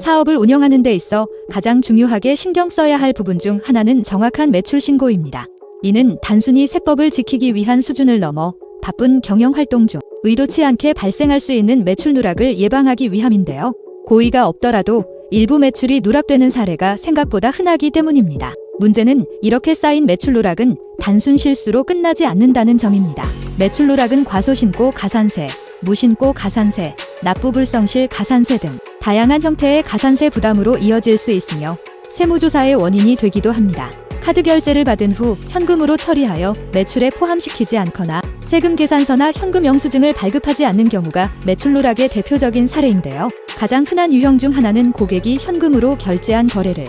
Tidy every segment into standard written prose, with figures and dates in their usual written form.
사업을 운영하는 데 있어 가장 중요하게 신경 써야 할 부분 중 하나는 정확한 매출 신고입니다. 이는 단순히 세법을 지키기 위한 수준을 넘어 바쁜 경영 활동 중 의도치 않게 발생할 수 있는 매출 누락을 예방하기 위함인데요. 고의가 없더라도 일부 매출이 누락되는 사례가 생각보다 흔하기 때문입니다. 문제는 이렇게 쌓인 매출 누락은 단순 실수로 끝나지 않는다는 점입니다. 매출 누락은 과소신고 가산세, 무신고 가산세, 납부불성실 가산세 등 다양한 형태의 가산세 부담으로 이어질 수 있으며 세무조사의 원인이 되기도 합니다. 카드 결제를 받은 후 현금으로 처리하여 매출에 포함시키지 않거나 세금 계산서나 현금 영수증을 발급하지 않는 경우가 매출 누락의 대표적인 사례인데요. 가장 흔한 유형 중 하나는 고객이 현금으로 결제한 거래를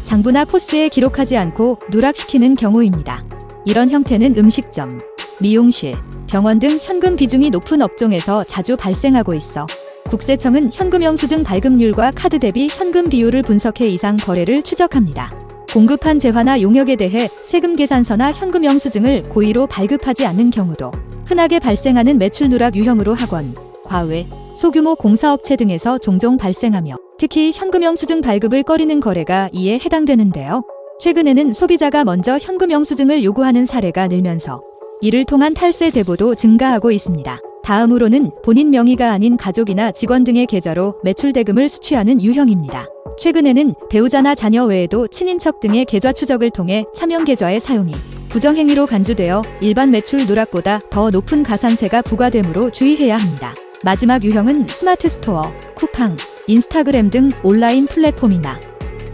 장부나 포스에 기록하지 않고 누락시키는 경우입니다. 이런 형태는 음식점, 미용실, 병원 등 현금 비중이 높은 업종에서 자주 발생하고 있어 국세청은 현금 영수증 발급률과 카드 대비 현금 비율을 분석해 이상 거래를 추적합니다. 공급한 재화나 용역에 대해 세금 계산서나 현금 영수증을 고의로 발급하지 않는 경우도 흔하게 발생하는 매출 누락 유형으로 학원, 과외, 소규모 공사업체 등에서 종종 발생하며 특히 현금 영수증 발급을 꺼리는 거래가 이에 해당되는데요. 최근에는 소비자가 먼저 현금 영수증을 요구하는 사례가 늘면서 이를 통한 탈세 제보도 증가하고 있습니다. 다음으로는 본인 명의가 아닌 가족이나 직원 등의 계좌로 매출 대금을 수취하는 유형입니다. 최근에는 배우자나 자녀 외에도 친인척 등의 계좌 추적을 통해 차명 계좌의 사용이 부정행위로 간주되어 일반 매출 누락보다 더 높은 가산세가 부과되므로 주의해야 합니다. 마지막 유형은 스마트 스토어, 쿠팡, 인스타그램 등 온라인 플랫폼이나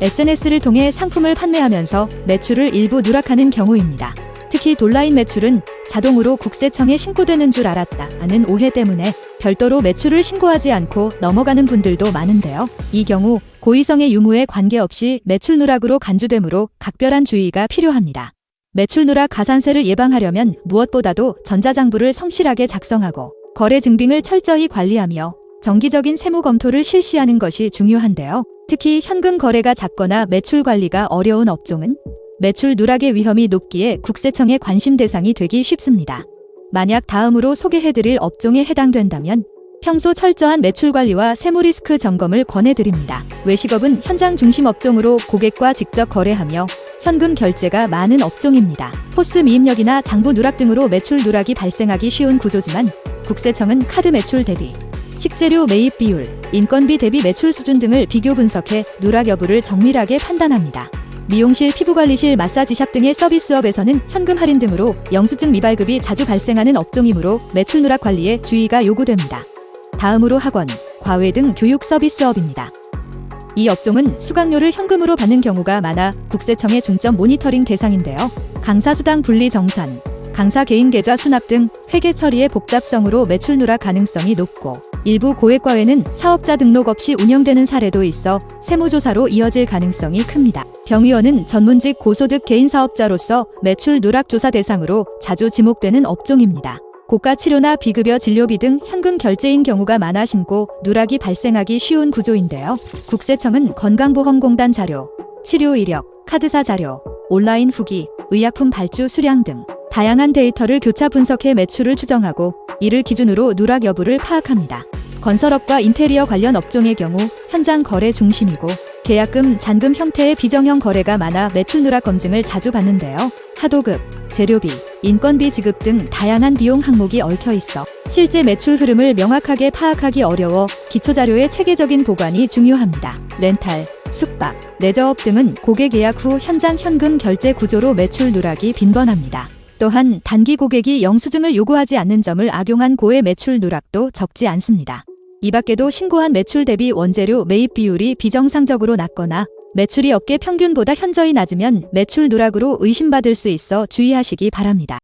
SNS를 통해 상품을 판매하면서 매출을 일부 누락하는 경우입니다. 특히 온라인 매출은 자동으로 국세청에 신고되는 줄 알았다는 오해 때문에 별도로 매출을 신고하지 않고 넘어가는 분들도 많은데요. 이 경우 고의성의 유무에 관계없이 매출 누락으로 간주되므로 각별한 주의가 필요합니다. 매출 누락 가산세를 예방하려면 무엇보다도 전자장부를 성실하게 작성하고 거래 증빙을 철저히 관리하며 정기적인 세무 검토를 실시하는 것이 중요한데요. 특히 현금 거래가 작거나 매출 관리가 어려운 업종은 매출 누락의 위험이 높기에 국세청의 관심 대상이 되기 쉽습니다. 만약 다음으로 소개해드릴 업종에 해당된다면 평소 철저한 매출 관리와 세무 리스크 점검을 권해드립니다. 외식업은 현장 중심 업종으로 고객과 직접 거래하며 현금 결제가 많은 업종입니다. 포스 미입력이나 장부 누락 등으로 매출 누락이 발생하기 쉬운 구조지만 국세청은 카드 매출 대비, 식재료 매입 비율, 인건비 대비 매출 수준 등을 비교 분석해 누락 여부를 정밀하게 판단합니다. 미용실, 피부관리실, 마사지샵 등의 서비스업에서는 현금 할인 등으로 영수증 미발급이 자주 발생하는 업종이므로 매출 누락 관리에 주의가 요구됩니다. 다음으로 학원, 과외 등 교육 서비스업입니다. 이 업종은 수강료를 현금으로 받는 경우가 많아 국세청의 중점 모니터링 대상인데요. 강사 수당 분리 정산, 강사 개인 계좌 수납 등 회계 처리의 복잡성으로 매출 누락 가능성이 높고 일부 고액과외는 사업자 등록 없이 운영되는 사례도 있어 세무조사로 이어질 가능성이 큽니다. 병의원은 전문직 고소득 개인 사업자로서 매출 누락 조사 대상으로 자주 지목되는 업종입니다. 고가 치료나 비급여 진료비 등 현금 결제인 경우가 많아 신고 누락이 발생하기 쉬운 구조인데요. 국세청은 건강보험공단 자료, 치료 이력, 카드사 자료, 온라인 후기, 의약품 발주 수량 등 다양한 데이터를 교차 분석해 매출을 추정하고 이를 기준으로 누락 여부를 파악합니다. 건설업과 인테리어 관련 업종의 경우 현장 거래 중심이고 계약금, 잔금 형태의 비정형 거래가 많아 매출 누락 검증을 자주 받는데요. 하도급, 재료비, 인건비 지급 등 다양한 비용 항목이 얽혀 있어 실제 매출 흐름을 명확하게 파악하기 어려워 기초자료의 체계적인 보관이 중요합니다. 렌탈, 숙박, 레저업 등은 고객 예약 후 현장 현금 결제 구조로 매출 누락이 빈번합니다. 또한 단기 고객이 영수증을 요구하지 않는 점을 악용한 고의 매출 누락도 적지 않습니다. 이 밖에도 신고한 매출 대비 원재료 매입 비율이 비정상적으로 낮거나 매출이 업계 평균보다 현저히 낮으면 매출 누락으로 의심받을 수 있어 주의하시기 바랍니다.